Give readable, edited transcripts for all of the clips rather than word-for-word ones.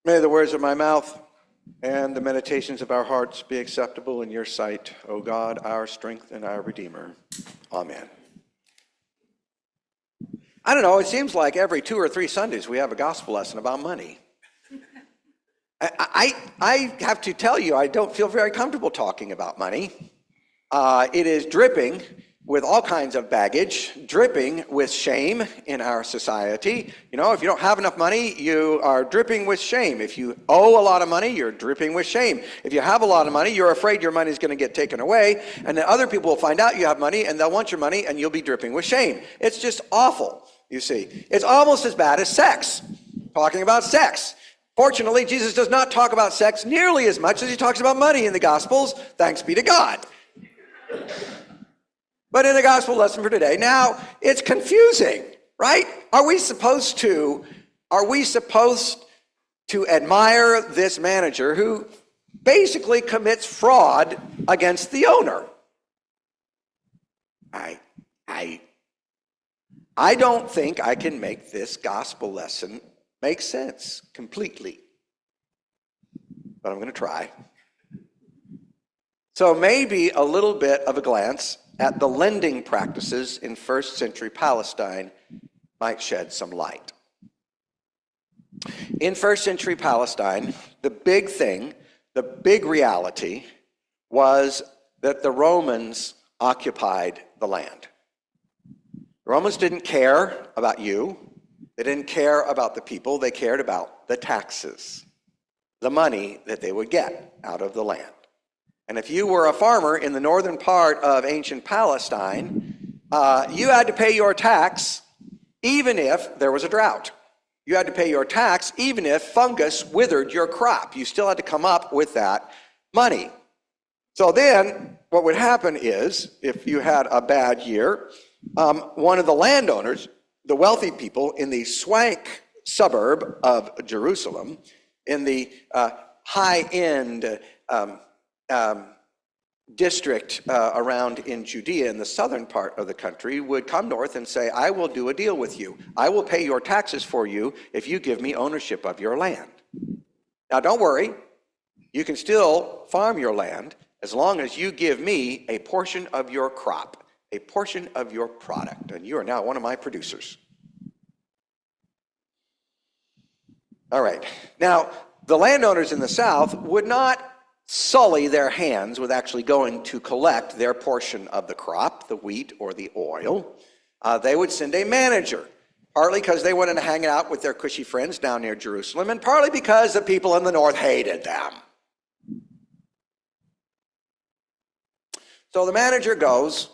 May the words of my mouth and the meditations of our hearts be acceptable in your sight, O God, our strength and our Redeemer. Amen. I don't know, it seems like every 2 or 3 Sundays we have a gospel lesson about money. I have to tell you, I don't feel very comfortable talking about money. It is dripping with all kinds of baggage, dripping with shame in our society. You know, if you don't have enough money, you are dripping with shame. If you owe a lot of money, you're dripping with shame. If you have a lot of money, you're afraid your money is going to get taken away, and then other people will find out you have money, and they'll want your money, and you'll be dripping with shame. It's just awful, you see. It's almost as bad as sex, talking about sex. Fortunately, Jesus does not talk about sex nearly as much as he talks about money in the Gospels. Thanks be to God. But in the gospel lesson for today, now it's confusing, right? Are we supposed to admire this manager who basically commits fraud against the owner? I don't think I can make this gospel lesson make sense completely, but I'm going to try. So maybe a little bit of a glance at the lending practices in first century Palestine might shed some light. In first century Palestine, the big thing, the big reality was that the Romans occupied the land. The Romans didn't care about you. They didn't care about the people. They cared about the taxes, the money that they would get out of the land. And if you were a farmer in the northern part of ancient Palestine, you had to pay your tax even if there was a drought. You had to pay your tax even if fungus withered your crop. You still had to come up with that money. So then what would happen is, if you had a bad year, one of the landowners, the wealthy people in the swank suburb of Jerusalem, in the high-end district around in Judea in the southern part of the country, would come north and say, I will do a deal with you. I will pay your taxes for you if you give me ownership of your land. Now don't worry, you can still farm your land as long as you give me a portion of your crop, a portion of your product, and you are now one of my producers. All right, now the landowners in the south would not sully their hands with actually going to collect their portion of the crop, the wheat or the oil. They would send a manager, partly because they wanted to hang out with their cushy friends down near Jerusalem, and partly because the people in the north hated them. So the manager goes,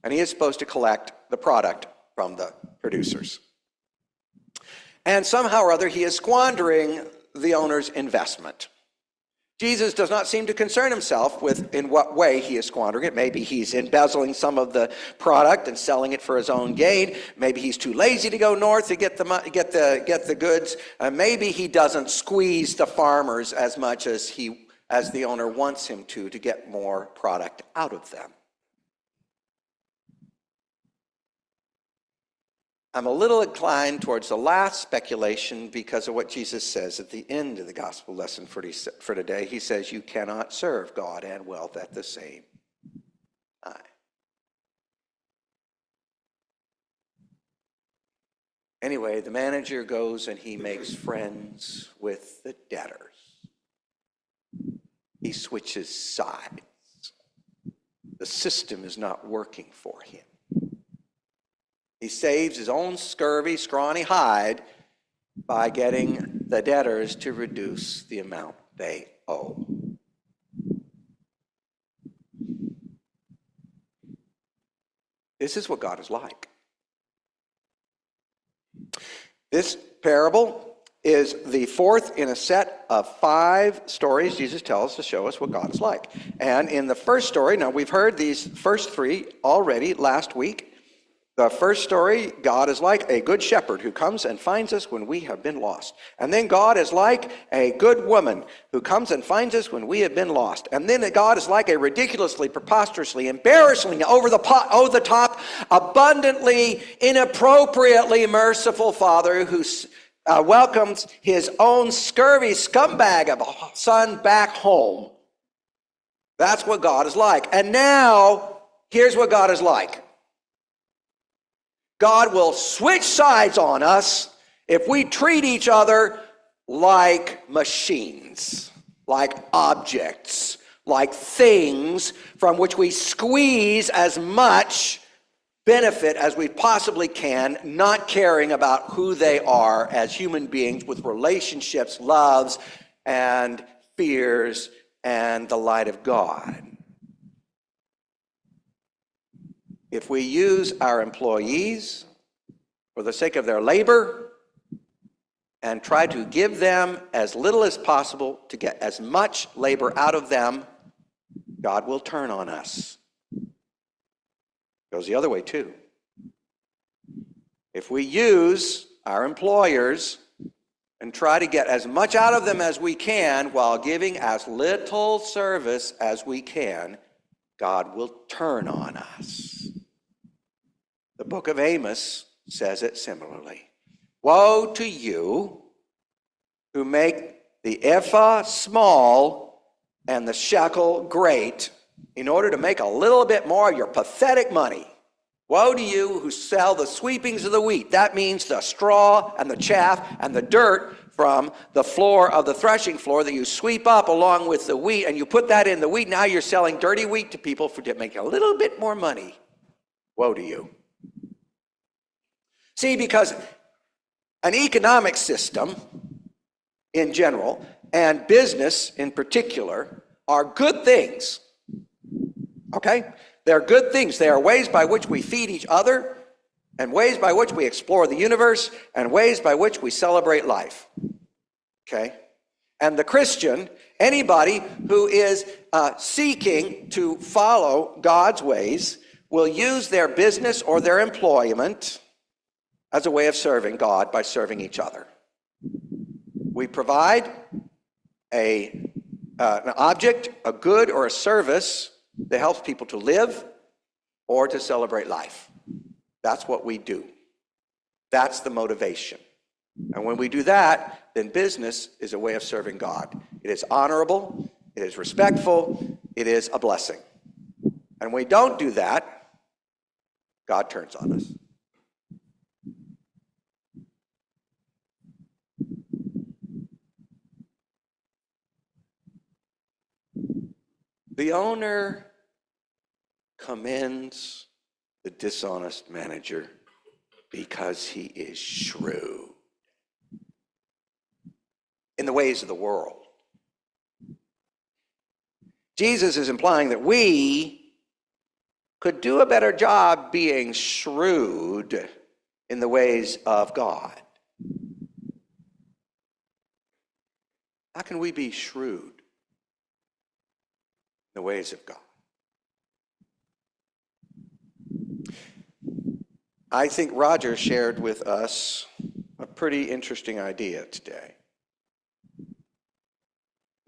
and he is supposed to collect the product from the producers. And somehow or other, he is squandering the owner's investment. Jesus does not seem to concern himself with in what way he is squandering it. Maybe he's embezzling some of the product and selling it for his own gain. Maybe he's too lazy to go north to get the goods. Maybe he doesn't squeeze the farmers as much as the owner wants him to get more product out of them. I'm a little inclined towards the last speculation because of what Jesus says at the end of the gospel lesson for today. He says, you cannot serve God and wealth at the same time. Anyway, the manager goes and he makes friends with the debtors. He switches sides. The system is not working for him. He saves his own scurvy, scrawny hide by getting the debtors to reduce the amount they owe. This is what God is like. This parable is the fourth in a set of 5 stories Jesus tells to show us what God is like. And in the first story, now we've heard these first 3 already last week. The first story, God is like a good shepherd who comes and finds us when we have been lost. And then God is like a good woman who comes and finds us when we have been lost. And then God is like a ridiculously, preposterously, embarrassingly, over the top, abundantly, inappropriately merciful Father who welcomes his own scurvy scumbag of a son back home. That's what God is like. And now, here's what God is like. God will switch sides on us if we treat each other like machines, like objects, like things from which we squeeze as much benefit as we possibly can, not caring about who they are as human beings with relationships, loves, and fears, and the light of God. If we use our employees for the sake of their labor and try to give them as little as possible to get as much labor out of them, God will turn on us. Goes the other way too. If we use our employers and try to get as much out of them as we can while giving as little service as we can, God will turn on us. The book of Amos says it similarly. Woe to you who make the ephah small and the shekel great in order to make a little bit more of your pathetic money. Woe to you who sell the sweepings of the wheat. That means the straw and the chaff and the dirt from the floor of the threshing floor that you sweep up along with the wheat, and you put that in the wheat. Now you're selling dirty wheat to people to make a little bit more money. Woe to you. See, because an economic system in general and business in particular are good things. Okay? They're good things. They are ways by which we feed each other, and ways by which we explore the universe, and ways by which we celebrate life. Okay? And the Christian, anybody who is seeking to follow God's ways, will use their business or their employment as a way of serving God by serving each other. We provide an object, a good, or a service that helps people to live or to celebrate life. That's what we do. That's the motivation. And when we do that, then business is a way of serving God. It is honorable, it is respectful, it is a blessing. And when we don't do that, God turns on us. The owner commends the dishonest manager because he is shrewd in the ways of the world. Jesus is implying that we could do a better job being shrewd in the ways of God. How can we be shrewd in the ways of God? I think Roger shared with us a pretty interesting idea today.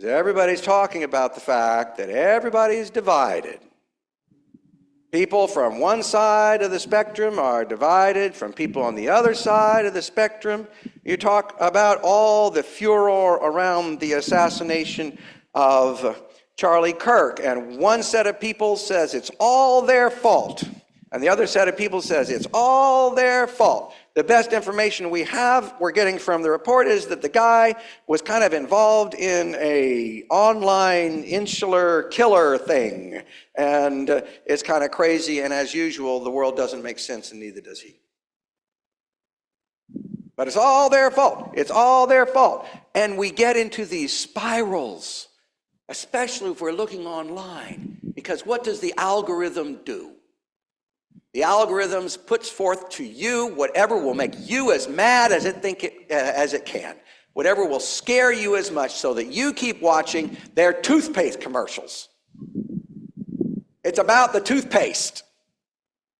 Everybody's talking about the fact that everybody is divided. People from one side of the spectrum are divided from people on the other side of the spectrum. You talk about all the furor around the assassination of Charlie Kirk, and one set of people says it's all their fault, and the other set of people says it's all their fault. The best information we're getting from the report is that the guy was kind of involved in a online insular killer thing, and it's kind of crazy, and as usual, the world doesn't make sense, and neither does he. But it's all their fault. It's all their fault. And we get into these spirals, especially if we're looking online, because what does the algorithm do? The algorithms puts forth to you whatever will make you as mad as it can. Whatever will scare you as much so that you keep watching their toothpaste commercials. It's about the toothpaste,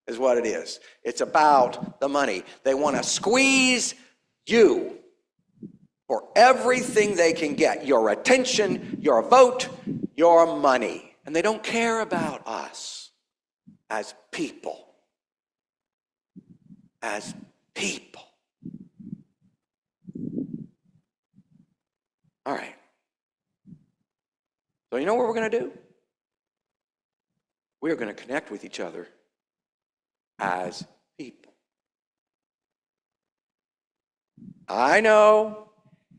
is what it is. It's about the money. They want to squeeze you for everything they can get. Your attention, your vote, your money. And they don't care about us as people. As people. you know what we're going to do? We're going to connect with each other as people. I know,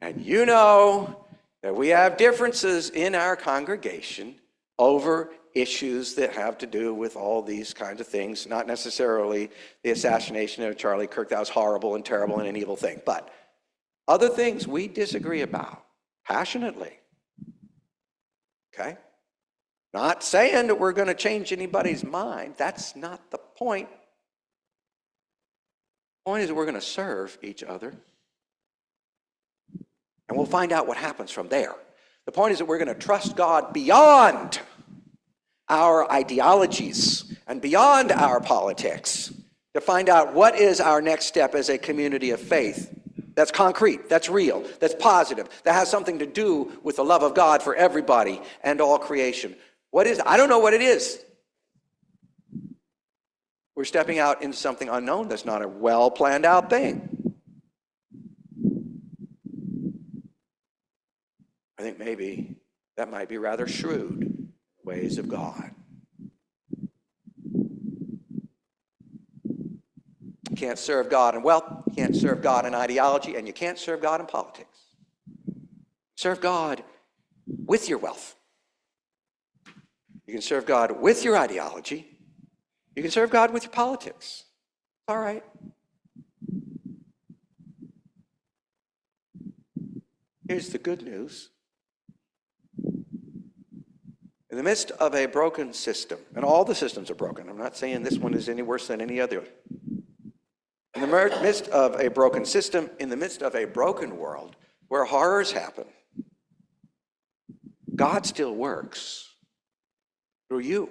and you know, that we have differences in our congregation over issues that have to do with all these kinds of things, not necessarily the assassination of Charlie Kirk. That was horrible and terrible and an evil thing, but other things we disagree about passionately. Okay? Not saying that we're going to change anybody's mind. That's not the point. The point is that we're going to serve each other. And we'll find out what happens from there. The point is that we're going to trust God beyond our ideologies and beyond our politics to find out what is our next step as a community of faith that's concrete, that's real, that's positive, that has something to do with the love of God for everybody and all creation. What is? I don't know what it is. We're stepping out into something unknown that's not a well-planned out thing. I think maybe that might be rather shrewd ways of God. You can't serve God in wealth, you can't serve God in ideology, and you can't serve God in politics. Serve God with your wealth. You can serve God with your ideology. You can serve God with your politics. All right. Here's the good news. In the midst of a broken system, and all the systems are broken. I'm not saying this one is any worse than any other. In the midst of a broken system, in the midst of a broken world where horrors happen, God still works through you.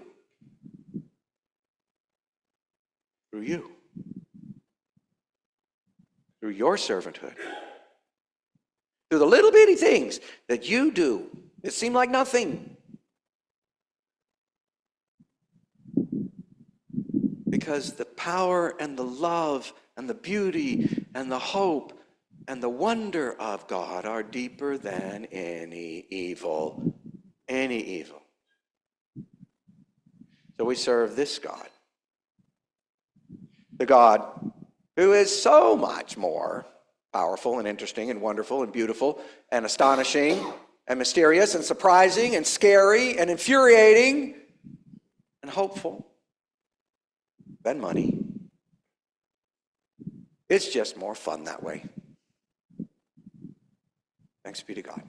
Through you. Through your servanthood. Through the little bitty things that you do that seem like nothing. Because the power and the love and the beauty and the hope and the wonder of God are deeper than any evil. Any evil. So we serve this God. The God who is so much more powerful and interesting and wonderful and beautiful and astonishing and mysterious and surprising and scary and infuriating and hopeful than money. It's just more fun that way. Thanks be to God.